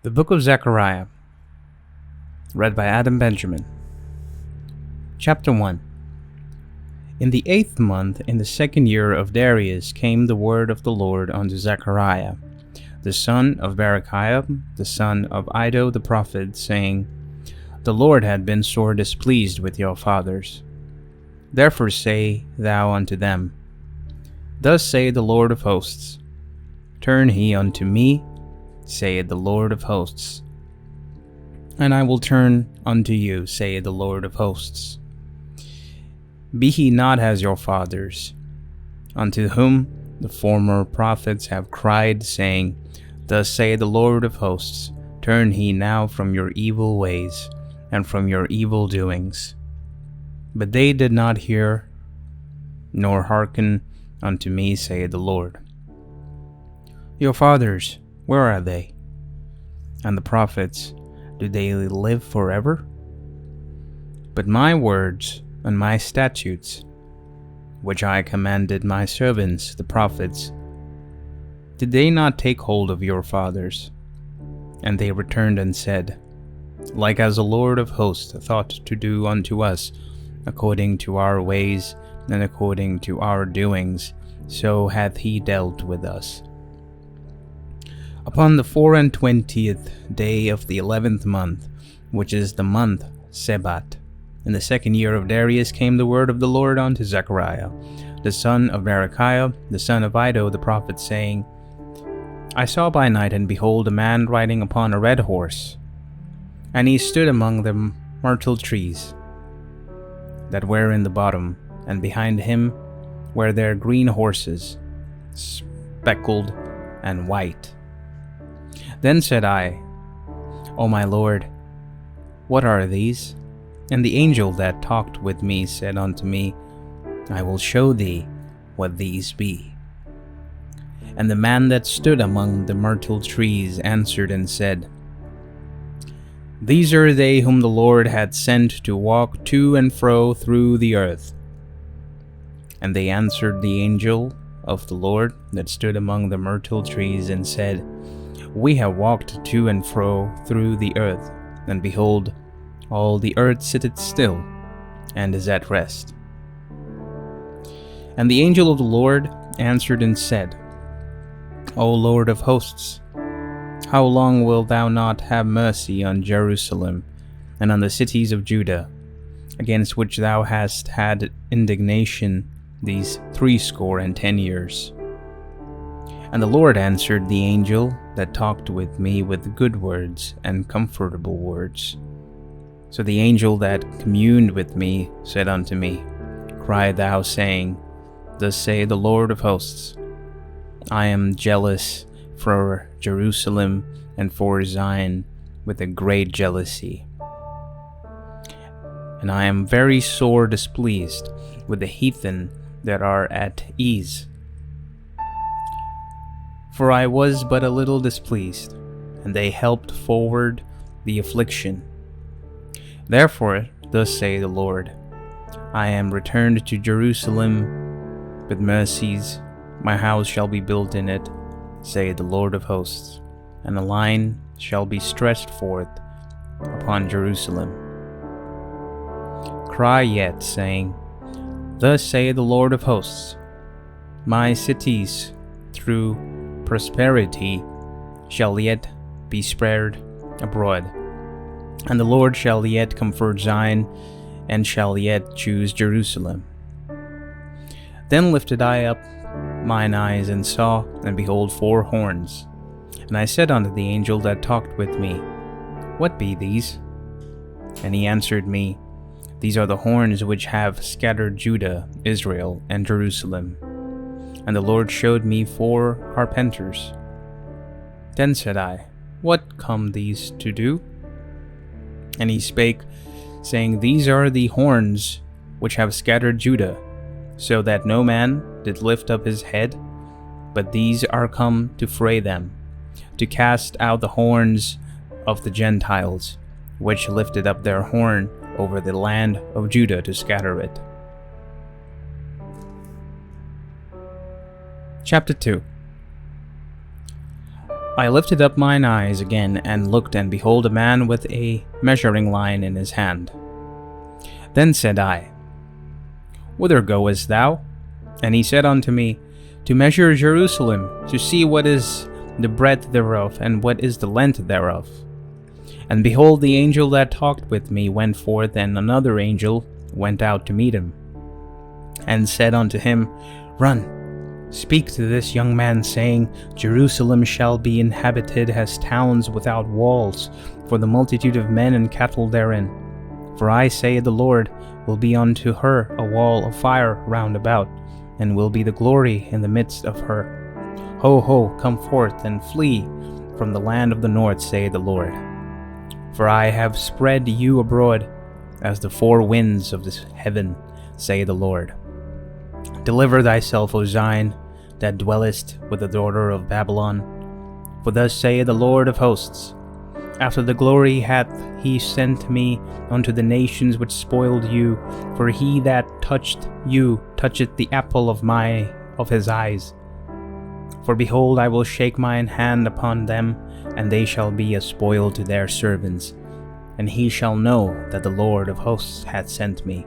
The Book of Zechariah, read by Adam Benjamin. Chapter 1. In the 8th month, in the 2nd year of Darius, came the word of the Lord unto Zechariah, the son of Berechiah, the son of Iddo the prophet, saying, The Lord had been sore displeased with your fathers. Therefore say thou unto them, Thus saith the Lord of hosts, Turn ye unto me, saith the Lord of hosts, and I will turn unto you, saith the Lord of hosts. Be ye not as your fathers, unto whom the former prophets have cried, saying, Thus saith the Lord of hosts, Turn ye now from your evil ways, and from your evil doings. But they did not hear, nor hearken unto me, saith the Lord. Your fathers, where are they? And the prophets, do they live forever? But my words and my statutes, which I commanded my servants the prophets, did they not take hold of your fathers? And they returned and said, Like as the Lord of hosts thought to do unto us, according to our ways and according to our doings, so hath he dealt with us. Upon the 24th day of the 11th month, which is the month Sebat, in the 2nd year of Darius, came the word of the Lord unto Zechariah, the son of Berechiah, the son of Iddo the prophet, saying, I saw by night, and behold, a man riding upon a red horse, and he stood among the myrtle trees that were in the bottom, and behind him were their green horses, speckled and white. Then said I, O my Lord, what are these? And the angel that talked with me said unto me, I will show thee what these be. And the man that stood among the myrtle trees answered and said, These are they whom the Lord had sent to walk to and fro through the earth. And they answered the angel of the Lord that stood among the myrtle trees and said, We have walked to and fro through the earth, and behold, all the earth sitteth still, and is at rest. And the angel of the Lord answered and said, O Lord of hosts, how long wilt thou not have mercy on Jerusalem, and on the cities of Judah, against which thou hast had indignation these 70 years? And the Lord answered the angel that talked with me with good words and comfortable words. So the angel that communed with me said unto me, Cry thou, saying, Thus saith the Lord of hosts, I am jealous for Jerusalem and for Zion with a great jealousy. And I am very sore displeased with the heathen that are at ease. For I was but a little displeased, and they helped forward the affliction. Therefore, thus saith the Lord, I am returned to Jerusalem with mercies, my house shall be built in it, saith the Lord of hosts, and a line shall be stretched forth upon Jerusalem. Cry yet, saying, Thus saith the Lord of hosts, My cities through prosperity shall yet be spread abroad, and the Lord shall yet comfort Zion, and shall yet choose Jerusalem. Then lifted I up mine eyes, and saw, and behold, 4 horns. And I said unto the angel that talked with me, What be these? And he answered me, These are the horns which have scattered Judah, Israel, and Jerusalem. And the Lord showed me 4 carpenters. Then said I, What come these to do? And he spake, saying, These are the horns which have scattered Judah, so that no man did lift up his head, but these are come to fray them, to cast out the horns of the Gentiles, which lifted up their horn over the land of Judah to scatter it. Chapter 2. I lifted up mine eyes again, and looked, and behold, a man with a measuring line in his hand. Then said I, Whither goest thou? And he said unto me, To measure Jerusalem, to see what is the breadth thereof, and what is the length thereof. And behold, the angel that talked with me went forth, and another angel went out to meet him, and said unto him, Run, speak to this young man, saying, Jerusalem shall be inhabited as towns without walls, for the multitude of men and cattle therein. For I say, the Lord will be unto her a wall of fire round about, and will be the glory in the midst of her. Ho, ho, come forth, and flee from the land of the north, saith the Lord. For I have spread you abroad as the four winds of this heaven, saith the Lord. Deliver thyself, O Zion, that dwellest with the daughter of Babylon. For thus saith the Lord of hosts, After the glory hath he sent me unto the nations which spoiled you, for he that touched you toucheth the apple of his eyes. For behold, I will shake mine hand upon them, and they shall be a spoil to their servants, and he shall know that the Lord of hosts hath sent me.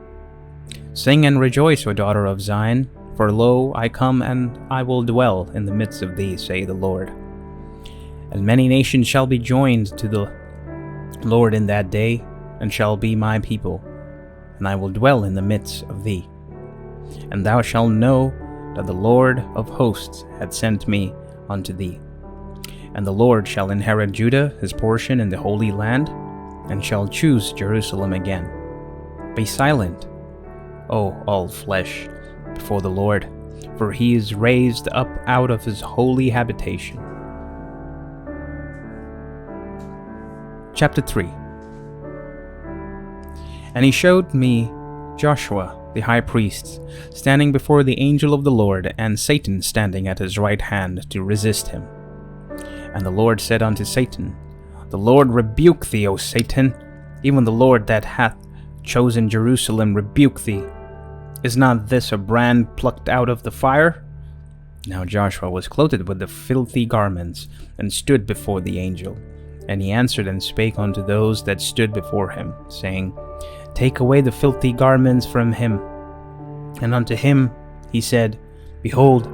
Sing and rejoice, O daughter of Zion, for lo, I come, and I will dwell in the midst of thee, saith the Lord. And many nations shall be joined to the Lord in that day, and shall be my people, and I will dwell in the midst of thee. And thou shalt know that the Lord of hosts hath sent me unto thee. And the Lord shall inherit Judah his portion in the holy land, and shall choose Jerusalem again. Be silent, O all flesh, before the Lord, for he is raised up out of his holy habitation. Chapter 3. And he showed me Joshua the high priest, standing before the angel of the Lord, and Satan standing at his right hand to resist him. And the Lord said unto Satan, The Lord rebuke thee, O Satan, even the Lord that hath chosen Jerusalem rebuke thee. Is not this a brand plucked out of the fire? Now Joshua was clothed with the filthy garments, and stood before the angel. And he answered and spake unto those that stood before him, saying, Take away the filthy garments from him. And unto him he said, Behold,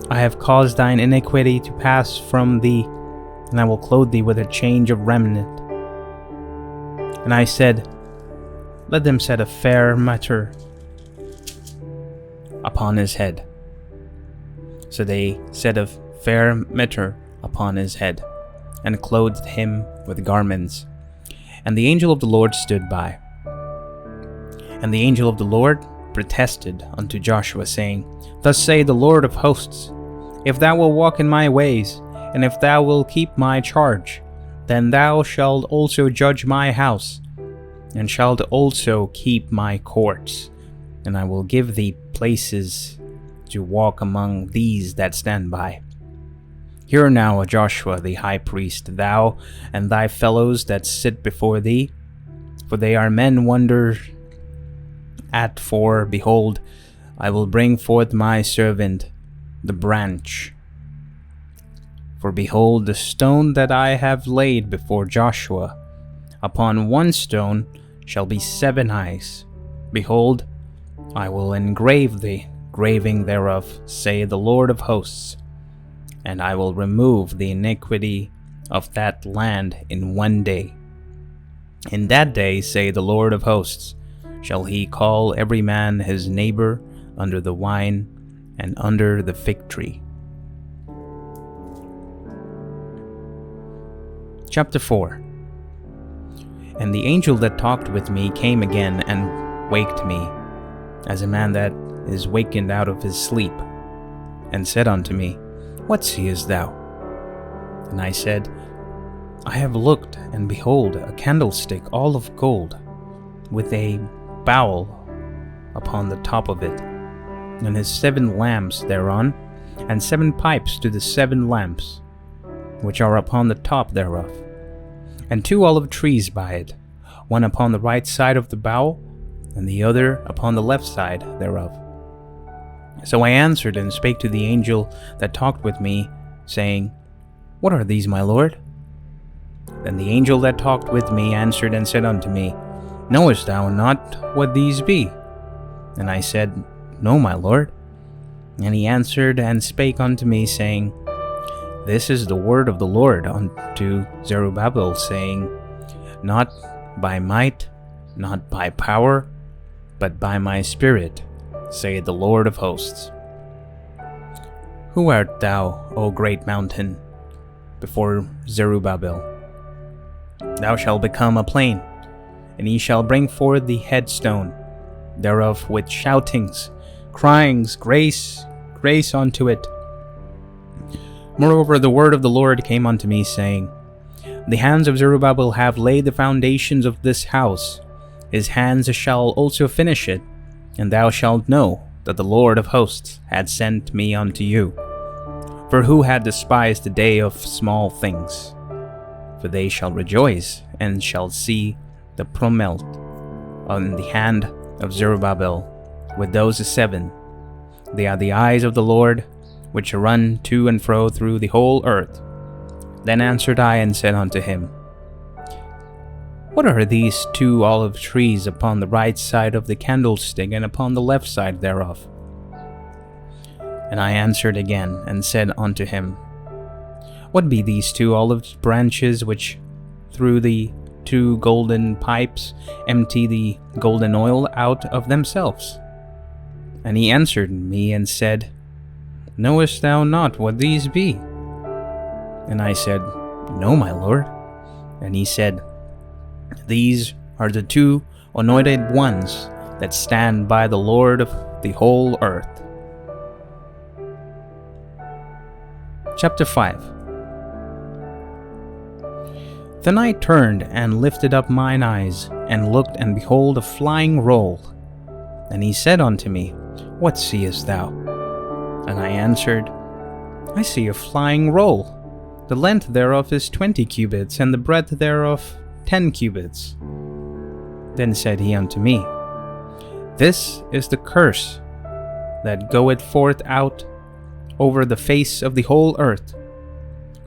I have caused thine iniquity to pass from thee, and I will clothe thee with a change of raiment. And I said, Let them set a fair mitre upon his head. So they set a fair mitre upon his head, and clothed him with garments. And the angel of the Lord stood by. And the angel of the Lord protested unto Joshua, saying, Thus saith the Lord of hosts, If thou wilt walk in my ways, and if thou wilt keep my charge, then thou shalt also judge my house, and shalt also keep my courts, and I will give thee places to walk among these that stand by. Hear now, O Joshua the high priest, thou and thy fellows that sit before thee, for they are men wondered at, for behold, I will bring forth my servant, the branch. For behold, the stone that I have laid before Joshua, upon one stone shall be 7 eyes. Behold, I will engrave the graving thereof, saith the Lord of hosts, and I will remove the iniquity of that land in one day. In that day, saith the Lord of hosts, shall he call every man his neighbor under the vine and under the fig tree. Chapter 4. And the angel that talked with me came again and waked me, as a man that is wakened out of his sleep, and said unto me, What seest thou? And I said, I have looked, and behold, a candlestick all of gold, with a bowl upon the top of it, and his 7 lamps thereon, and 7 pipes to the 7 lamps, which are upon the top thereof, and 2 olive trees by it, one upon the right side of the bowl, and the other upon the left side thereof. So I answered and spake to the angel that talked with me, saying, What are these, my lord? Then the angel that talked with me answered and said unto me, Knowest thou not what these be? And I said, No, my lord. And he answered and spake unto me, saying, This is the word of the Lord unto Zerubbabel, saying, Not by might, not by power, but by my Spirit, saith the Lord of hosts. Who art thou, O great mountain? Before Zerubbabel. Thou shalt become a plain, and he shall bring forth the headstone thereof with shoutings, cryings, grace, grace unto it. Moreover, the word of the Lord came unto me, saying, The hands of Zerubbabel have laid the foundations of this house. His hands shall also finish it, and thou shalt know that the Lord of hosts had sent me unto you. For who had despised the day of small things? For they shall rejoice, and shall see the promelt on the hand of Zerubbabel with those 7. They are the eyes of the Lord, which run to and fro through the whole earth. Then answered I and said unto him, What are these 2 olive trees upon the right side of the candlestick, and upon the left side thereof? And I answered again and said unto him, What be these 2 olive branches which through the 2 golden pipes empty the golden oil out of themselves? And he answered me and said, Knowest thou not what these be? And I said, No, my lord. And he said, These are the 2 anointed ones that stand by the Lord of the whole earth. Chapter 5. Then I turned and lifted up mine eyes, and looked, and behold, a flying roll. And he said unto me, What seest thou? And I answered, I see a flying roll. The length thereof is 20 cubits, and the breadth thereof 10 cubits. Then said he unto me, This is the curse that goeth forth out over the face of the whole earth.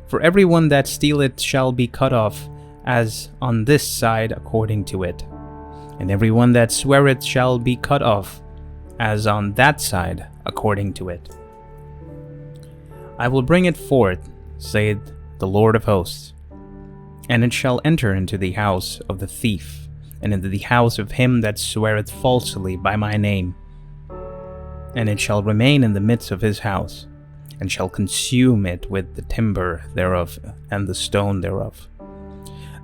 For every one that stealeth shall be cut off, as on this side according to it. And every one that sweareth shall be cut off, as on that side according to it. I will bring it forth, saith the Lord of hosts, and it shall enter into the house of the thief, and into the house of him that sweareth falsely by my name. And it shall remain in the midst of his house, and shall consume it with the timber thereof and the stone thereof.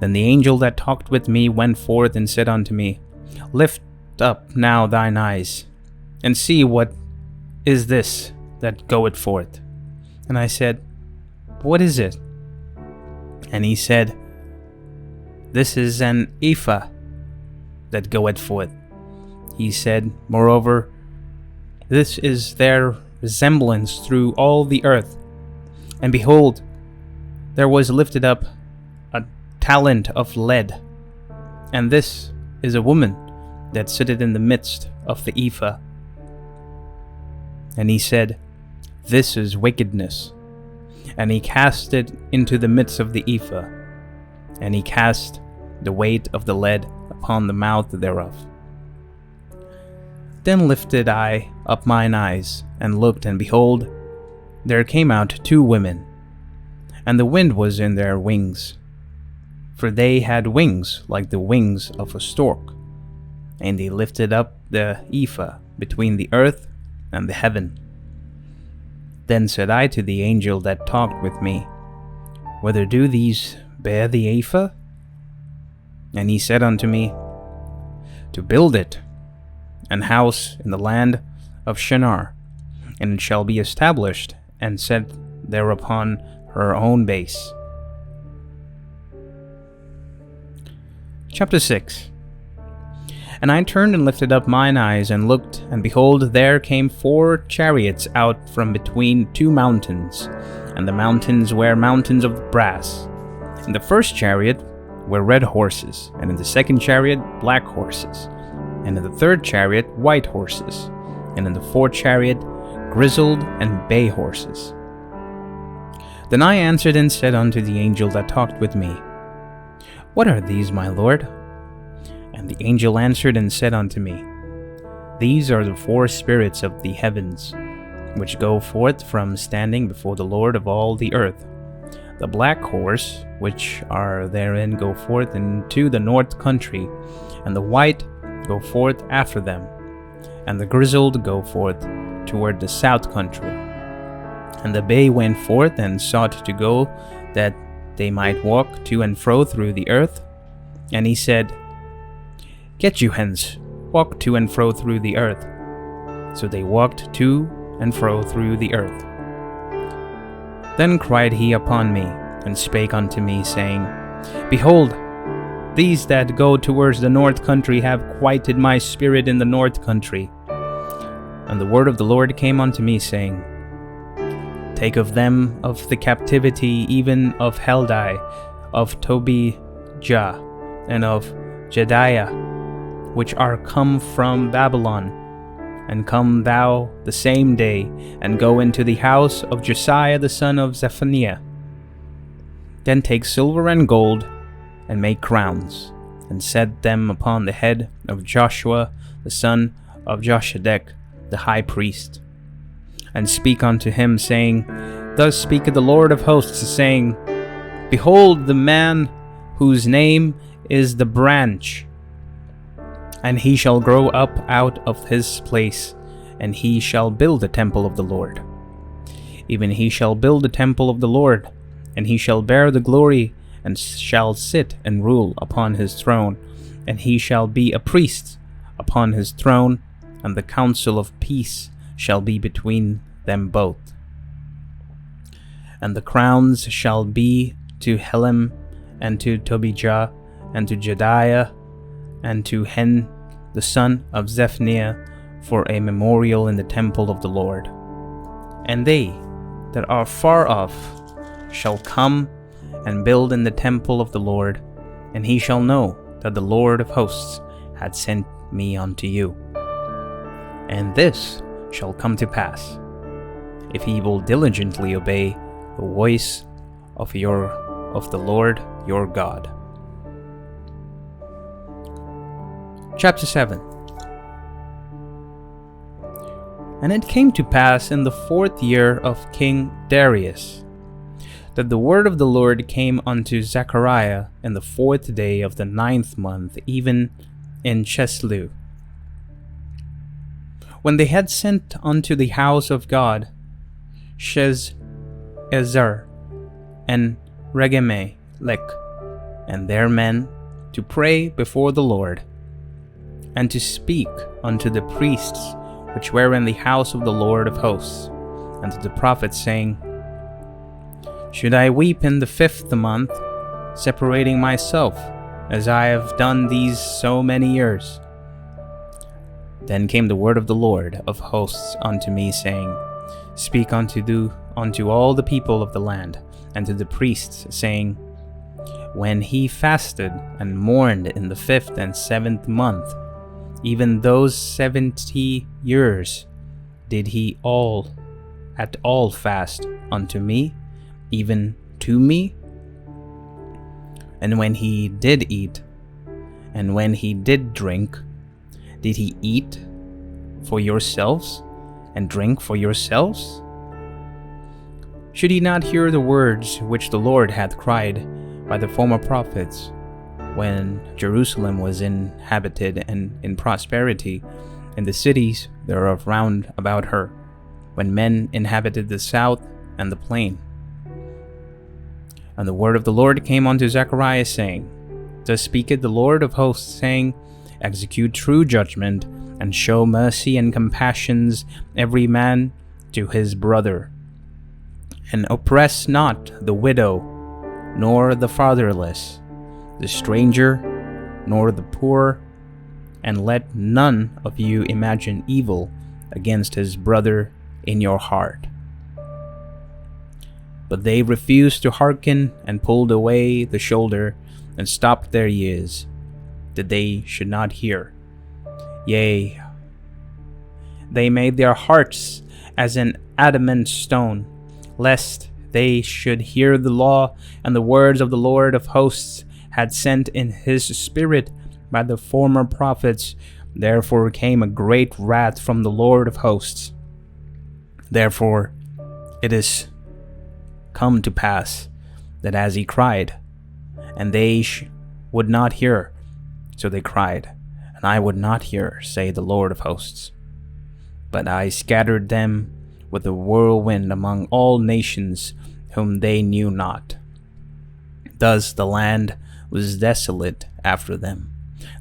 Then the angel that talked with me went forth and said unto me, Lift up now thine eyes, and see what is this that goeth forth. And I said, What is it? And he said, This is an ephah that goeth forth. He said, Moreover, this is their resemblance through all the earth. And behold, there was lifted up a talent of lead, and this is a woman that sitteth in the midst of the ephah. And he said, This is wickedness. And he cast it into the midst of the ephah, and he cast the weight of the lead upon the mouth thereof. Then lifted I up mine eyes, and looked, and behold, there came out 2 women, and the wind was in their wings, for they had wings like the wings of a stork, and they lifted up the ephah between the earth and the heaven. Then said I to the angel that talked with me, Whether do these bear the ephah? And he said unto me, To build it an house in the land of Shinar, and it shall be established and set thereupon her own base. Chapter 6. And I turned and lifted up mine eyes, and looked, and behold, there came 4 chariots out from between 2 mountains, and the mountains were mountains of brass. In the first chariot were red horses, and in the second chariot black horses, and in the third chariot white horses, and in the fourth chariot grizzled and bay horses. Then I answered and said unto the angel that talked with me, What are these, my Lord? And the angel answered and said unto me, These are the 4 spirits of the heavens, which go forth from standing before the Lord of all the earth. The black horse, which are therein, go forth into the north country, and the white go forth after them, and the grizzled go forth toward the south country. And the bay went forth and sought to go, that they might walk to and fro through the earth. And he said, Get you hence, walk to and fro through the earth. So they walked to and fro through the earth. Then cried he upon me, and spake unto me, saying, Behold, these that go towards the north country have quieted my spirit in the north country. And the word of the Lord came unto me, saying, Take of them of the captivity, even of Heldai, of Tobijah, and of Jedaiah, which are come from Babylon, and come thou the same day, and go into the house of Josiah the son of Zephaniah. Then take silver and gold, and make crowns, and set them upon the head of Joshua the son of Joshadek the high priest. And speak unto him, saying, Thus speaketh the Lord of hosts, saying, Behold the man whose name is the branch, and he shall grow up out of his place, and he shall build the temple of the Lord. Even he shall build the temple of the Lord, and he shall bear the glory, and shall sit and rule upon his throne, and he shall be a priest upon his throne, and the counsel of peace shall be between them both. And the crowns shall be to Helem, and to Tobijah, and to Jedaiah, and to Hen the son of Zephaniah, for a memorial in the temple of the Lord. And they that are far off shall come and build in the temple of the Lord, and he shall know that the Lord of hosts hath sent me unto you. And this shall come to pass, if ye will diligently obey the voice of the Lord your God. Chapter 7. And it came to pass in the 4th year of King Darius, that the word of the Lord came unto Zechariah in the 4th day of the 9th month, even in Chisleu. When they had sent unto the house of God Shezezer and Regemelech and their men to pray before the Lord, and to speak unto the priests which were in the house of the Lord of hosts, and to the prophets, saying, Should I weep in the 5th month, separating myself, as I have done these so many years? Then came the word of the Lord of hosts unto me, saying, Speak unto all the people of the land, and to the priests, saying, When he fasted and mourned in the 5th and 7th month, even those 70 years, did he at all fast unto me, even to me? And when he did eat, and when he did drink, did he eat for yourselves, and drink for yourselves? Should he not hear the words which the Lord hath cried by the former prophets, when Jerusalem was inhabited and in prosperity, in the cities thereof round about her, when men inhabited the south and the plain? And the word of the Lord came unto Zechariah, saying, Thus speaketh the Lord of hosts, saying, Execute true judgment, and show mercy and compassions every man to his brother, and oppress not the widow, nor the fatherless, the stranger, nor the poor, and let none of you imagine evil against his brother in your heart. But they refused to hearken, and pulled away the shoulder, and stopped their ears, that they should not hear. Yea, they made their hearts as an adamant stone, lest they should hear the law and the words of the Lord of hosts had sent in his spirit by the former prophets. Therefore came a great wrath from the Lord of hosts. Therefore it is come to pass that as he cried, and they would not hear, so they cried, and I would not hear, say the Lord of hosts. But I scattered them with a whirlwind among all nations whom they knew not. Thus the land was desolate after them,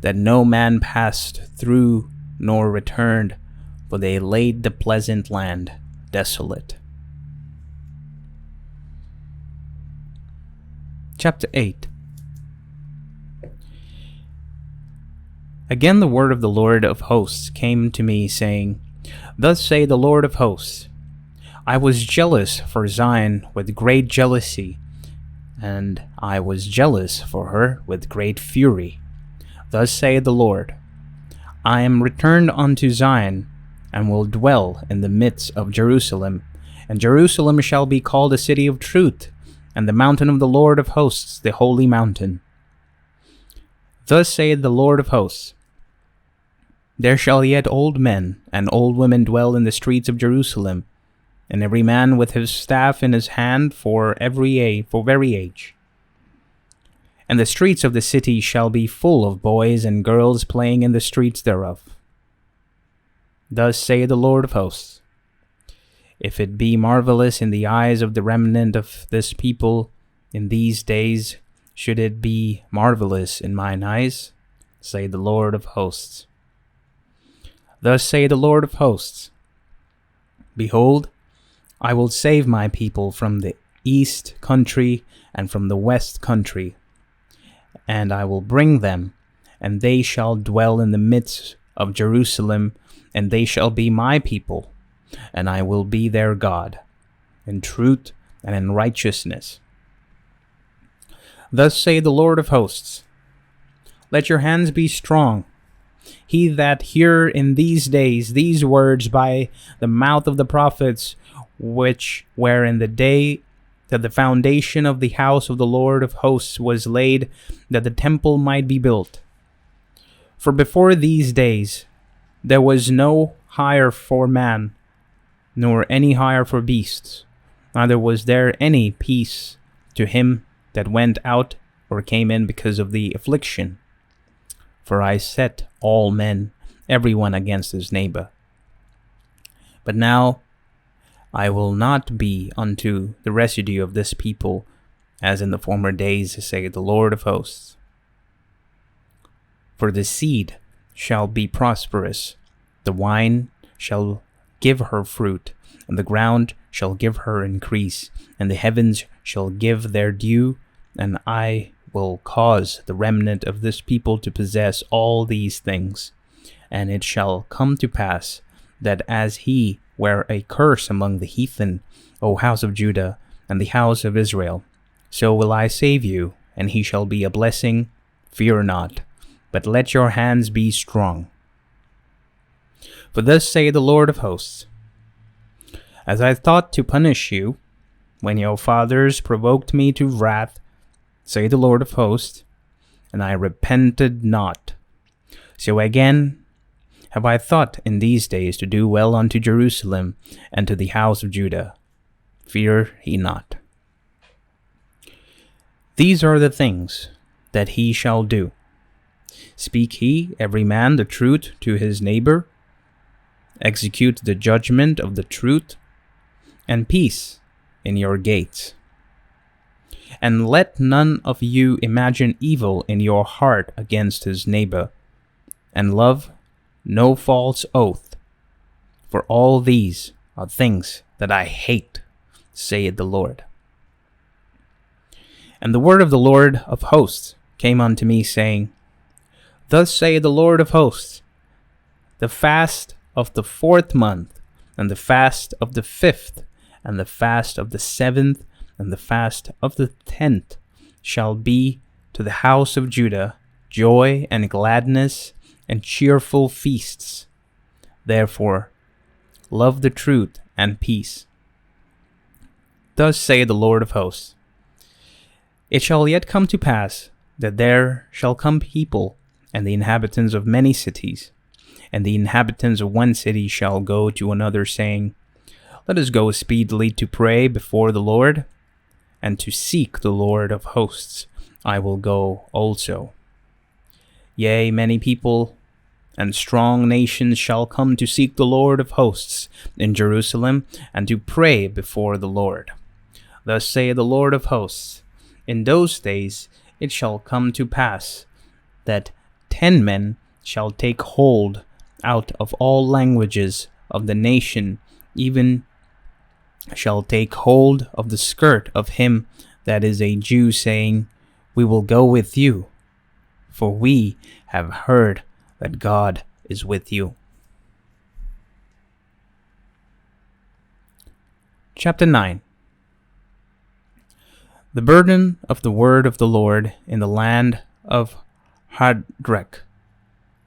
that no man passed through nor returned, for they laid the pleasant land desolate. Chapter 8. Again the word of the Lord of hosts came to me, saying, Thus say the Lord of hosts, I was jealous for Zion with great jealousy, and I was jealous for her with great fury. Thus saith the Lord, I am returned unto Zion, and will dwell in the midst of Jerusalem, and Jerusalem shall be called a city of truth, and the mountain of the Lord of hosts, the holy mountain. Thus saith the Lord of hosts, There shall yet old men and old women dwell in the streets of Jerusalem, and every man with his staff in his hand for very age. And the streets of the city shall be full of boys and girls playing in the streets thereof. Thus saith the Lord of hosts, If it be marvelous in the eyes of the remnant of this people in these days, should it be marvelous in mine eyes, say the Lord of hosts. Thus saith the Lord of hosts, Behold, I will save my people from the east country and from the west country, and I will bring them, and they shall dwell in the midst of Jerusalem, and they shall be my people, and I will be their God, in truth and in righteousness. Thus saith the Lord of hosts, Let your hands be strong. He that hear in these days these words by the mouth of the prophets, which were in the day that the foundation of the house of the Lord of hosts was laid, that the temple might be built. For before these days there was no hire for man, nor any hire for beasts, neither was there any peace to him that went out or came in because of the affliction. For I set all men, every one against his neighbor. But now I will not be unto the residue of this people, as in the former days, saith the Lord of hosts. For the seed shall be prosperous, the wine shall give her fruit, and the ground shall give her increase, and the heavens shall give their dew, and I will cause the remnant of this people to possess all these things. And it shall come to pass that as he were a curse among the heathen, O house of Judah, and the house of Israel, so will I save you, and he shall be a blessing. Fear not, but let your hands be strong. For thus saith the Lord of hosts, As I thought to punish you, when your fathers provoked me to wrath, say the Lord of hosts, and I repented not, so again have I thought in these days to do well unto Jerusalem and to the house of Judah. Fear ye not. These are the things that he shall do. Speak he, every man, the truth to his neighbor. Execute the judgment of the truth, and peace in your gates. And let none of you imagine evil in your heart against his neighbor, and love no false oath. For all these are things that I hate, saith the Lord. And the word of the Lord of hosts came unto me, saying, Thus saith the Lord of hosts, the fast of the 4th month, and the fast of the 5th, and the fast of the 7th, and the fast of the 10th shall be to the house of Judah joy and gladness and cheerful feasts. Therefore, love the truth and peace. Thus saith the Lord of hosts, It shall yet come to pass that there shall come people, and the inhabitants of many cities, and the inhabitants of one city shall go to another, saying, Let us go speedily to pray before the Lord, and to seek the Lord of hosts. I will go also. Yea, many people and strong nations shall come to seek the Lord of hosts in Jerusalem, and to pray before the Lord. Thus saith the Lord of hosts, In those days it shall come to pass that 10 men shall take hold out of all languages of the nation, even shall take hold of the skirt of him that is a Jew, saying, We will go with you, for we have heard that God is with you. Chapter 9. The burden of the word of the Lord in the land of Hadrach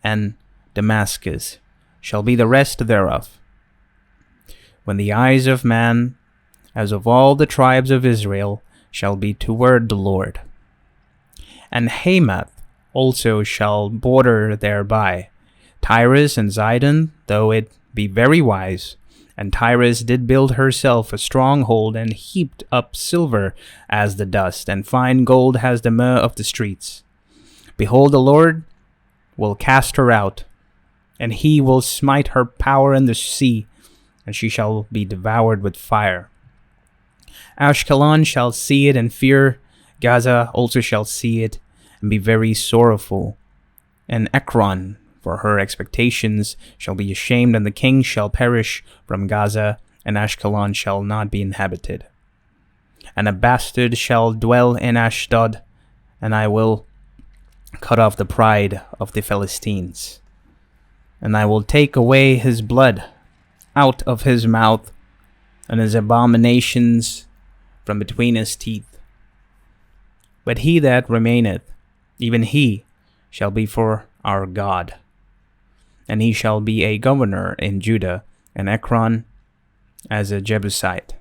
and Damascus shall be the rest thereof. When the eyes of man, as of all the tribes of Israel, shall be toward the Lord. And Hamath also shall border thereby, Tyrus and Zidon, though it be very wise. And Tyrus did build herself a stronghold, and heaped up silver as the dust, and fine gold as the myrrh of the streets. Behold, the Lord will cast her out, and he will smite her power in the sea, and she shall be devoured with fire. Ashkelon shall see it and fear, Gaza also shall see it and be very sorrowful. And Ekron, for her expectations, shall be ashamed, and the king shall perish from Gaza, and Ashkelon shall not be inhabited. And a bastard shall dwell in Ashdod, and I will cut off the pride of the Philistines. And I will take away his blood out of his mouth, and his abominations from between his teeth. But he that remaineth, even he, shall be for our God. And he shall be a governor in Judah, and Ekron as a Jebusite.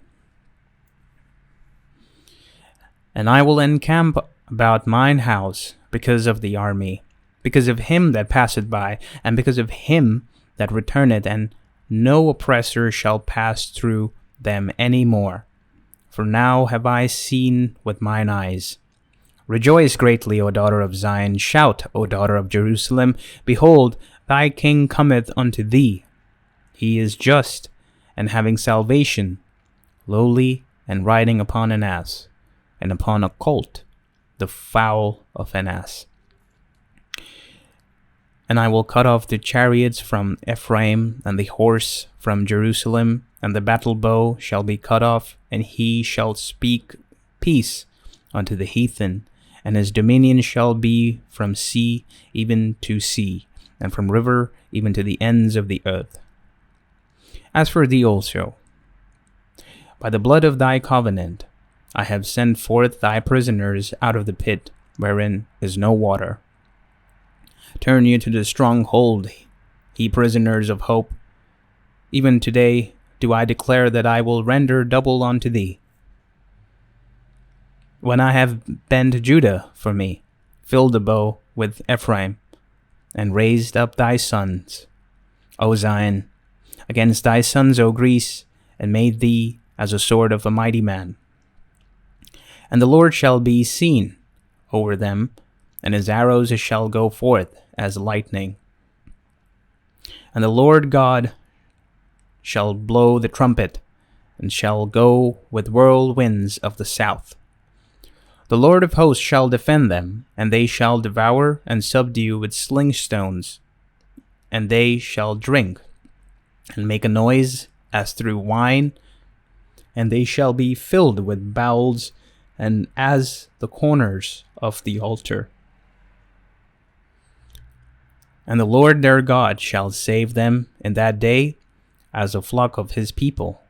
And I will encamp about mine house because of the army, because of him that passeth by, and because of him that returneth, and no oppressor shall pass through them any more. For now have I seen with mine eyes. Rejoice greatly, O daughter of Zion. Shout, O daughter of Jerusalem. Behold, thy king cometh unto thee. He is just, and having salvation, lowly, and riding upon an ass, and upon a colt, the foal of an ass. And I will cut off the chariots from Ephraim, and the horse from Jerusalem, and the battle bow shall be cut off, and he shall speak peace unto the heathen, and his dominion shall be from sea even to sea, and from river even to the ends of the earth. As for thee also, by the blood of thy covenant, I have sent forth thy prisoners out of the pit, wherein is no water. Turn you to the stronghold, ye prisoners of hope. Even today do I declare that I will render double unto thee. When I have bent Judah for me, filled the bow with Ephraim, and raised up thy sons, O Zion, against thy sons, O Greece, and made thee as a sword of a mighty man. And the Lord shall be seen over them, and his arrows shall go forth as lightning. And the Lord God shall blow the trumpet, and shall go with whirlwinds of the south. The Lord of hosts shall defend them, and they shall devour and subdue with slingstones, and they shall drink and make a noise as through wine, and they shall be filled with bowls, and as the corners of the altar. And the Lord their God shall save them in that day as a flock of his people.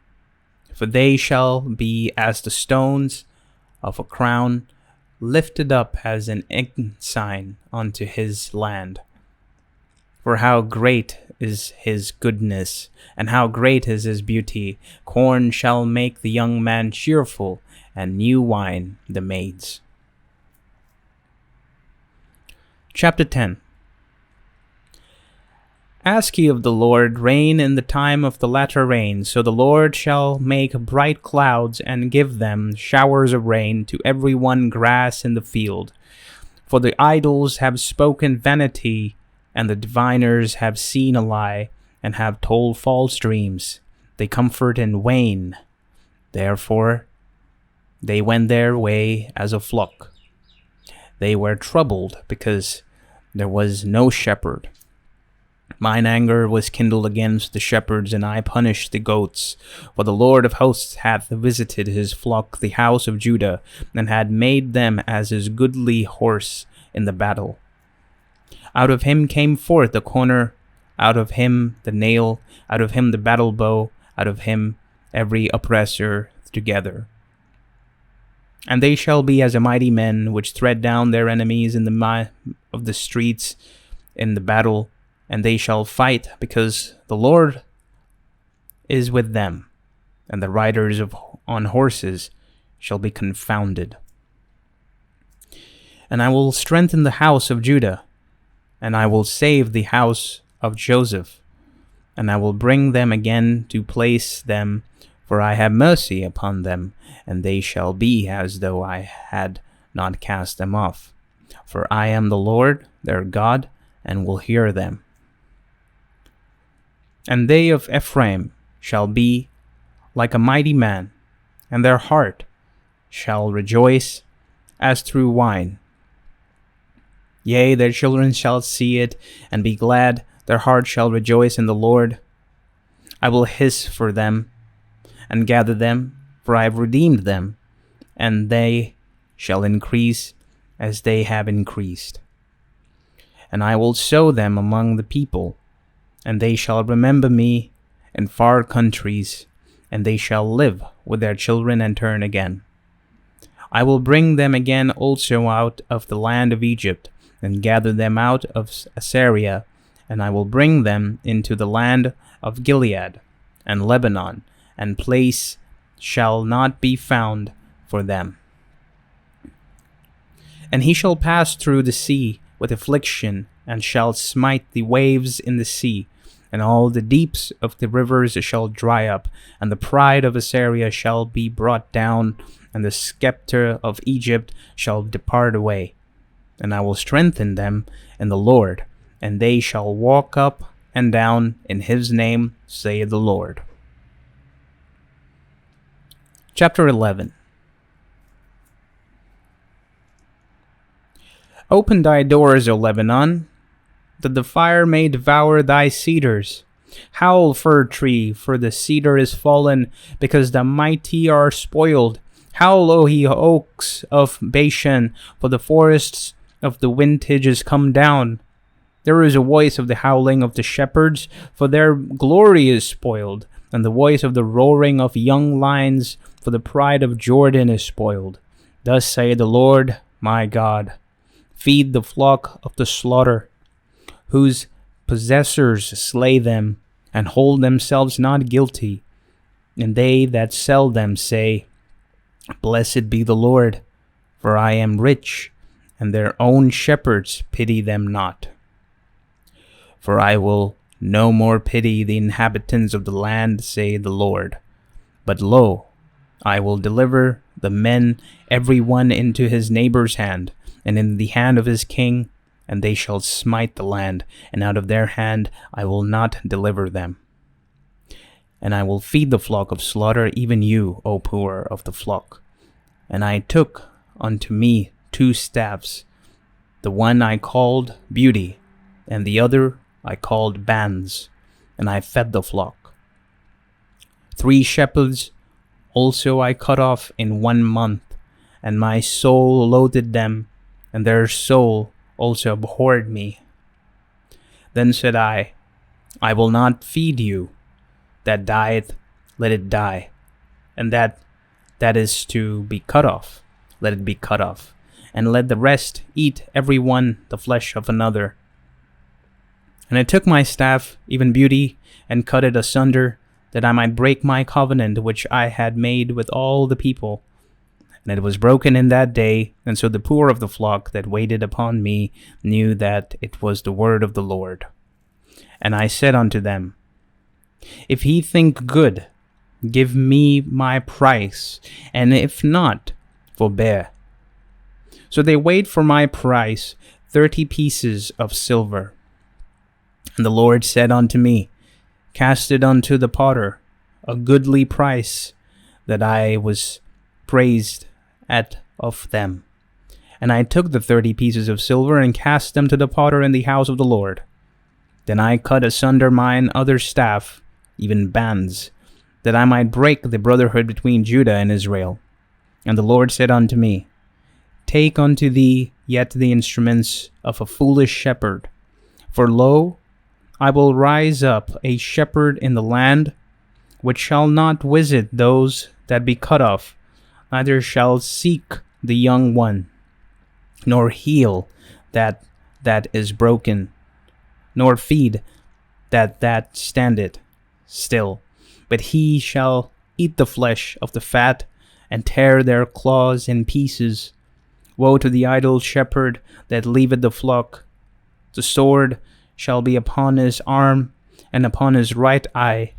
For they shall be as the stones of a crown, lifted up as an ensign unto his land. For how great is his goodness, and how great is his beauty. Corn shall make the young man cheerful, and new wine the maids. Chapter 10. Ask ye of the Lord rain in the time of the latter rain. So the Lord shall make bright clouds, and give them showers of rain to every one grass in the field. For the idols have spoken vanity, and the diviners have seen a lie, and have told false dreams. They comfort and wane. Therefore they went their way as a flock. They were troubled, because there was no shepherd. Mine anger was kindled against the shepherds, and I punished the goats. For the Lord of hosts hath visited his flock, the house of Judah, and had made them as his goodly horse in the battle. Out of him came forth the corner, out of him the nail, out of him the battle bow, out of him every oppressor together. And they shall be as a mighty men, which tread down their enemies in the streets in the battle. And they shall fight, because the Lord is with them, and the riders on horses shall be confounded. And I will strengthen the house of Judah, and I will save the house of Joseph, and I will bring them again to place them, for I have mercy upon them, and they shall be as though I had not cast them off. For I am the Lord their God, and will hear them. And they of Ephraim shall be like a mighty man, and their heart shall rejoice as through wine. Yea, their children shall see it, and be glad, their heart shall rejoice in the Lord. I will hiss for them, and gather them, for I have redeemed them, and they shall increase as they have increased. And I will sow them among the people, and they shall remember me in far countries, and they shall live with their children and turn again. I will bring them again also out of the land of Egypt, and gather them out of Assyria, and I will bring them into the land of Gilead and Lebanon, and place shall not be found for them. And he shall pass through the sea with affliction, and shall smite the waves in the sea, and all the deeps of the rivers shall dry up, and the pride of Assyria shall be brought down, and the scepter of Egypt shall depart away. And I will strengthen them in the Lord, and they shall walk up and down in his name, saith the Lord. Chapter 11. Open thy doors, O Lebanon, that the fire may devour thy cedars. Howl, fir tree, for the cedar is fallen, because the mighty are spoiled. Howl, O ye oaks of Bashan, for the forests of the vintage is come down. There is a voice of the howling of the shepherds, for their glory is spoiled, and the voice of the roaring of young lions, for the pride of Jordan is spoiled. Thus saith the Lord my God, feed the flock of the slaughter, whose possessors slay them, and hold themselves not guilty. And they that sell them say, Blessed be the Lord, for I am rich, and their own shepherds pity them not. For I will no more pity the inhabitants of the land, saith the Lord. But lo, I will deliver the men every one into his neighbor's hand, and in the hand of his king, and they shall smite the land, and out of their hand I will not deliver them. And I will feed the flock of slaughter, even you, O poor of the flock. And I took unto me 2 staffs, the one I called Beauty, and the other I called Bands, and I fed the flock. 3 shepherds also I cut off in 1 month, and my soul loathed them, and their soul also abhorred me. Then said I will not feed you. That dieth, let it die, and that is to be cut off, let it be cut off, and let the rest eat every one the flesh of another. And I took my staff, even beauty, and cut it asunder, that I might break my covenant which I had made with all the people. And it was broken in that day, and so the poor of the flock that waited upon me knew that it was the word of the Lord. And I said unto them, If ye think good, give me my price, and if not, forbear. So they weighed for my price 30 pieces of silver. And the Lord said unto me, Cast it unto the potter, a goodly price that I was praised at of them. And I took the 30 pieces of silver and cast them to the potter in the house of the Lord. Then I cut asunder mine other staff, even bands, that I might break the brotherhood between Judah and Israel. And the Lord said unto me, Take unto thee yet the instruments of a foolish shepherd. For lo, I will rise up a shepherd in the land, which shall not visit those that be cut off, neither shall seek the young one, nor heal that is broken, nor feed that standeth still. But he shall eat the flesh of the fat, and tear their claws in pieces. Woe to the idle shepherd that leaveth the flock! The sword shall be upon his arm, and upon his right eye.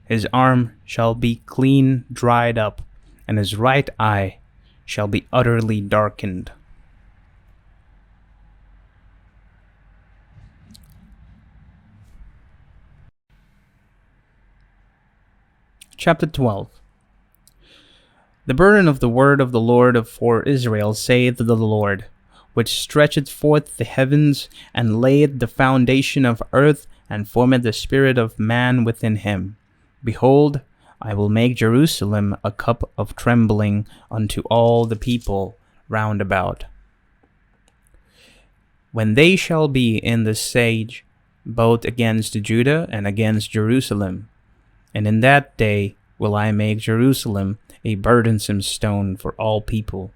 His arm shall be clean dried up, and his right eye shall be utterly darkened. Chapter 12. The burden of the word of the Lord for Israel, saith the Lord, which stretcheth forth the heavens, and layeth the foundation of earth, and formeth the spirit of man within him. Behold, I will make Jerusalem a cup of trembling unto all the people round about. When they shall be in the siege, both against Judah and against Jerusalem, and in that day will I make Jerusalem a burdensome stone for all people.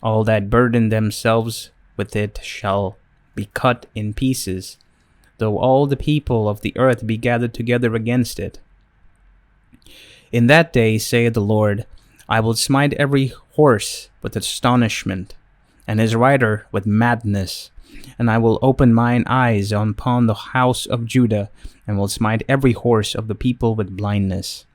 All that burden themselves with it shall be cut in pieces, though all the people of the earth be gathered together against it. In that day, saith the Lord, I will smite every horse with astonishment, and his rider with madness. And I will open mine eyes upon the house of Judah, and will smite every horse of the people with blindness.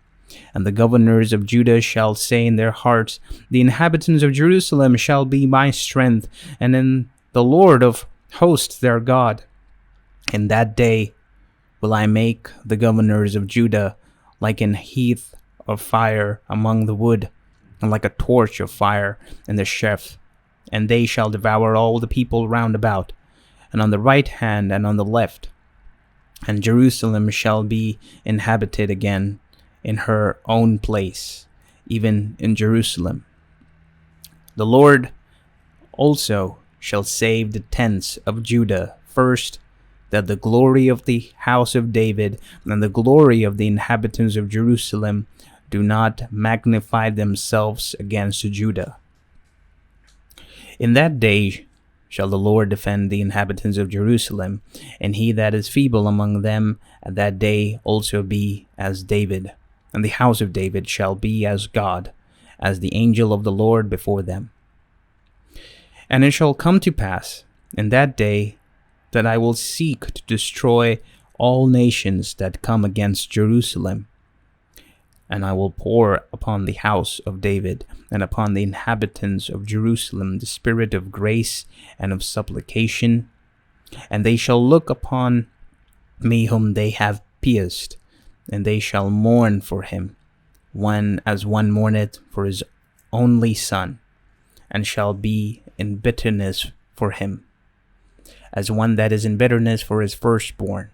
And the governors of Judah shall say in their hearts, The inhabitants of Jerusalem shall be my strength, and in the Lord of hosts their God. In that day will I make the governors of Judah like an heath of fire among the wood, and like a torch of fire in the sheaf. And they shall devour all the people round about, and on the right hand and on the left. And Jerusalem shall be inhabited again in her own place, even in Jerusalem. The Lord also shall save the tents of Judah first, that the glory of the house of David and the glory of the inhabitants of Jerusalem do not magnify themselves against Judah. In that day shall the Lord defend the inhabitants of Jerusalem, and he that is feeble among them at that day also be as David, and the house of David shall be as God, as the angel of the Lord before them. And it shall come to pass in that day that I will seek to destroy all nations that come against Jerusalem. And I will pour upon the house of David and upon the inhabitants of Jerusalem the spirit of grace and of supplication. And they shall look upon me whom they have pierced, and they shall mourn for him, one as one mourneth for his only son, and shall be in bitterness for him, as one that is in bitterness for his firstborn.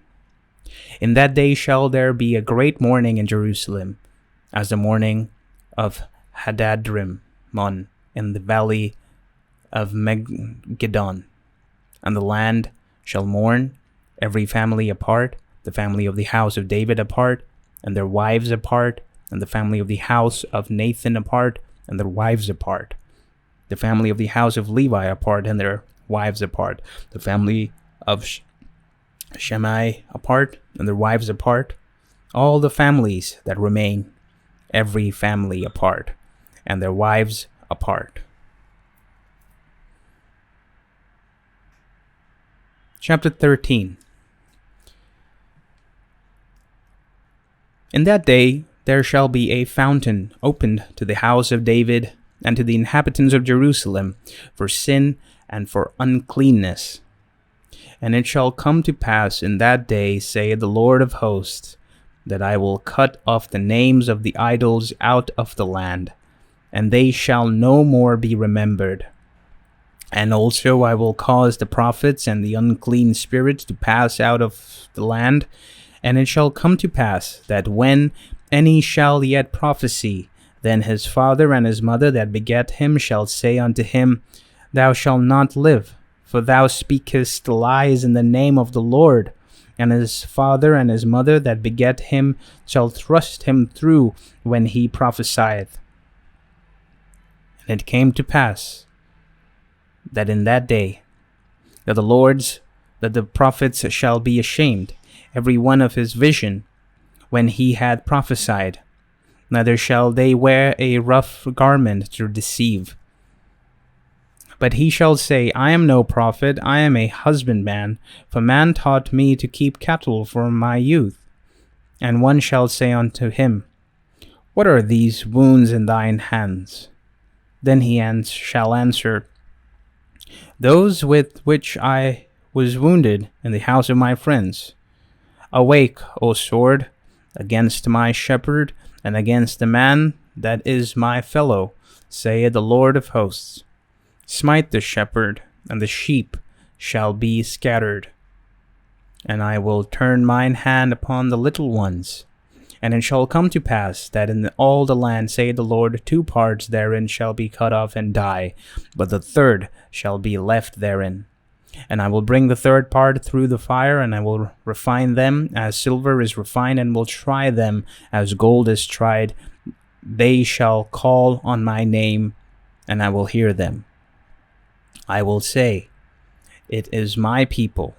In that day shall there be a great mourning in Jerusalem, as the mourning of Hadadrimmon in the valley of Megiddon. And the land shall mourn, every family apart, the family of the house of David apart, and their wives apart, and the family of the house of Nathan apart, and their wives apart, the family of the house of Levi apart, and their wives apart, the family of Shimei apart, and their wives apart, all the families that remain, every family apart, and their wives apart. Chapter 13. In that day there shall be a fountain opened to the house of David and to the inhabitants of Jerusalem for sin and for uncleanness. And it shall come to pass in that day, saith the Lord of hosts, that I will cut off the names of the idols out of the land, and they shall no more be remembered. And also I will cause the prophets and the unclean spirits to pass out of the land. And it shall come to pass that when any shall yet prophesy, then his father and his mother that begat him shall say unto him, Thou shalt not live, for thou speakest lies in the name of the Lord. And his father and his mother that begat him shall thrust him through when he prophesieth. And it came to pass that in that day that the prophets shall be ashamed, every one of his vision, when he had prophesied. Neither shall they wear a rough garment to deceive. But he shall say, I am no prophet, I am a husbandman, for man taught me to keep cattle from my youth. And one shall say unto him, What are these wounds in thine hands? Then he shall answer, Those with which I was wounded in the house of my friends. Awake, O sword, against my shepherd, and against the man that is my fellow, saith the Lord of hosts. Smite the shepherd, and the sheep shall be scattered. And I will turn mine hand upon the little ones. And it shall come to pass that in all the land, saith the Lord, 2 parts therein shall be cut off and die, but the third shall be left therein. And I will bring the third part through the fire, and I will refine them as silver is refined, and will try them as gold is tried. They shall call on my name, and I will hear them. I will say, It is my people,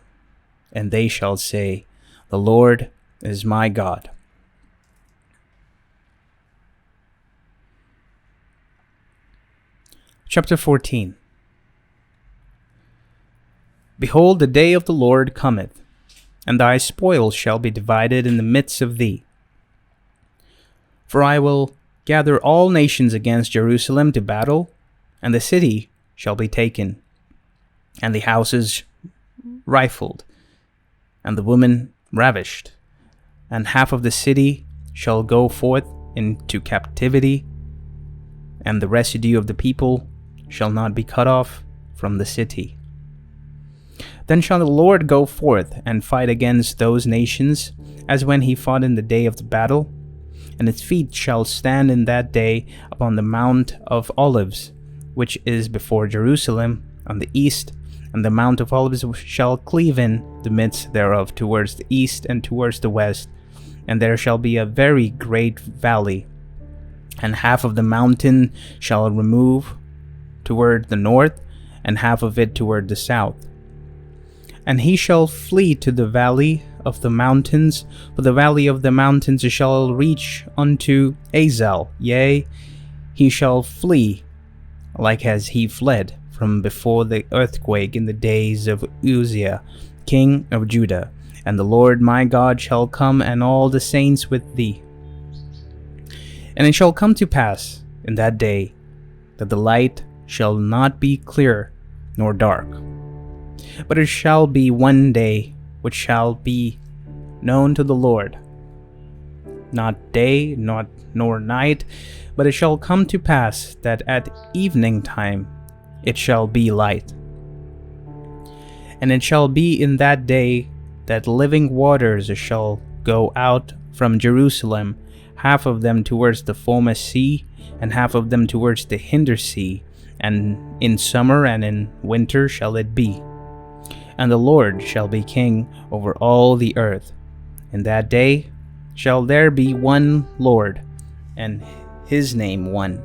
and they shall say, The Lord is my God. Chapter 14. Behold, the day of the Lord cometh, and thy spoil shall be divided in the midst of thee. For I will gather all nations against Jerusalem to battle, and the city shall be taken, and the houses rifled, and the women ravished, and half of the city shall go forth into captivity, and the residue of the people shall not be cut off from the city. Then shall the Lord go forth and fight against those nations, as when he fought in the day of the battle, and its feet shall stand in that day upon the Mount of Olives, which is before Jerusalem, on the east, and the Mount of Olives shall cleave in the midst thereof towards the east and towards the west, and there shall be a very great valley, and half of the mountain shall remove toward the north, and half of it toward the south. And he shall flee to the valley of the mountains, for the valley of the mountains shall reach unto Azel, yea, he shall flee, like as he fled from before the earthquake in the days of Uzziah, king of Judah. And the Lord my God shall come, and all the saints with thee. And it shall come to pass in that day that the light shall not be clear nor dark, but it shall be one day which shall be known to the Lord, not day nor night, but it shall come to pass that at evening time it shall be light. And it shall be in that day that living waters shall go out from Jerusalem, half of them towards the former sea, and half of them towards the hinder sea, and in summer and in winter shall it be. And the Lord shall be king over all the earth. In that day shall there be one Lord, and his name one.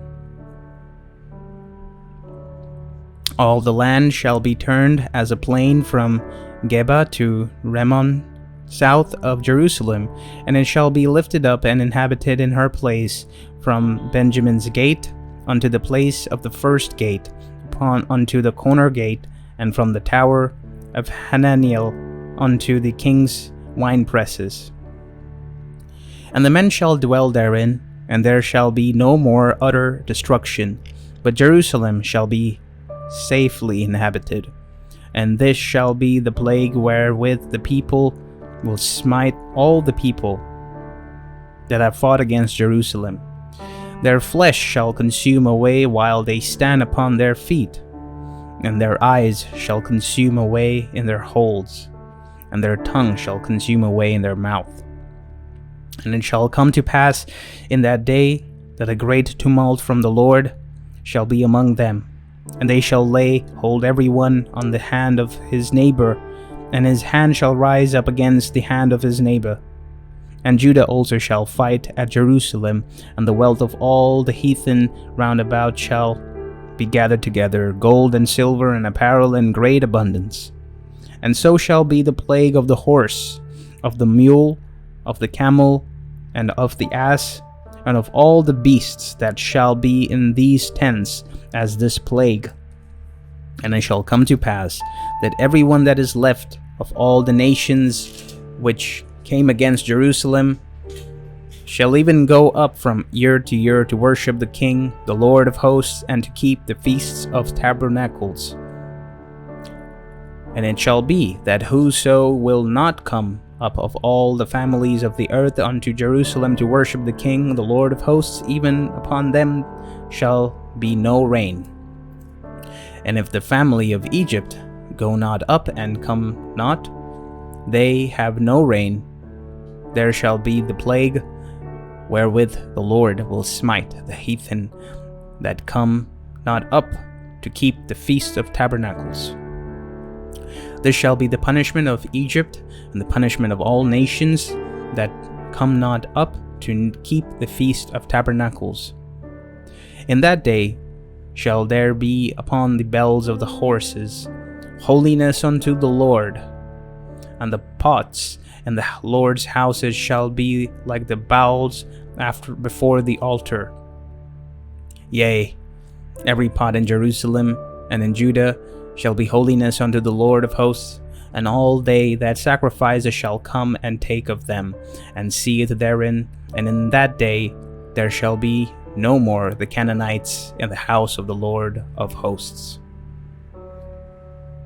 All the land shall be turned as a plain from Geba to Rimmon, south of Jerusalem, and it shall be lifted up and inhabited in her place, from Benjamin's gate unto the place of the first gate, unto the corner gate, and from the tower of Hananiel unto the king's winepresses. And the men shall dwell therein, and there shall be no more utter destruction, but Jerusalem shall be safely inhabited. And this shall be the plague wherewith the people will smite all the people that have fought against Jerusalem. Their flesh shall consume away while they stand upon their feet, and their eyes shall consume away in their holds, and their tongue shall consume away in their mouth. And it shall come to pass in that day that a great tumult from the Lord shall be among them, and they shall lay hold every one on the hand of his neighbor, and his hand shall rise up against the hand of his neighbor. And Judah also shall fight at Jerusalem, and the wealth of all the heathen round about shall be gathered together, gold and silver and apparel in great abundance. And so shall be the plague of the horse, of the mule, of the camel, and of the ass, and of all the beasts that shall be in these tents, as this plague. And it shall come to pass that every one that is left of all the nations which came against Jerusalem shall even go up from year to year to worship the King, the Lord of hosts, and to keep the feasts of tabernacles. And it shall be that whoso will not come up of all the families of the earth unto Jerusalem to worship the King, the Lord of hosts, even upon them shall be no rain. And if the family of Egypt go not up and come not, they have no rain. There shall be the plague wherewith the Lord will smite the heathen that come not up to keep the feast of tabernacles. This shall be the punishment of Egypt, and the punishment of all nations that come not up to keep the feast of tabernacles. In that day shall there be upon the bells of the horses holiness unto the Lord, and the pots and the Lord's houses shall be like the bowls before the altar. Yea, every pot in Jerusalem and in Judah shall be holiness unto the Lord of hosts, and all they that sacrifice shall come and take of them, and see it therein. And in that day there shall be no more the Canaanites in the house of the Lord of hosts.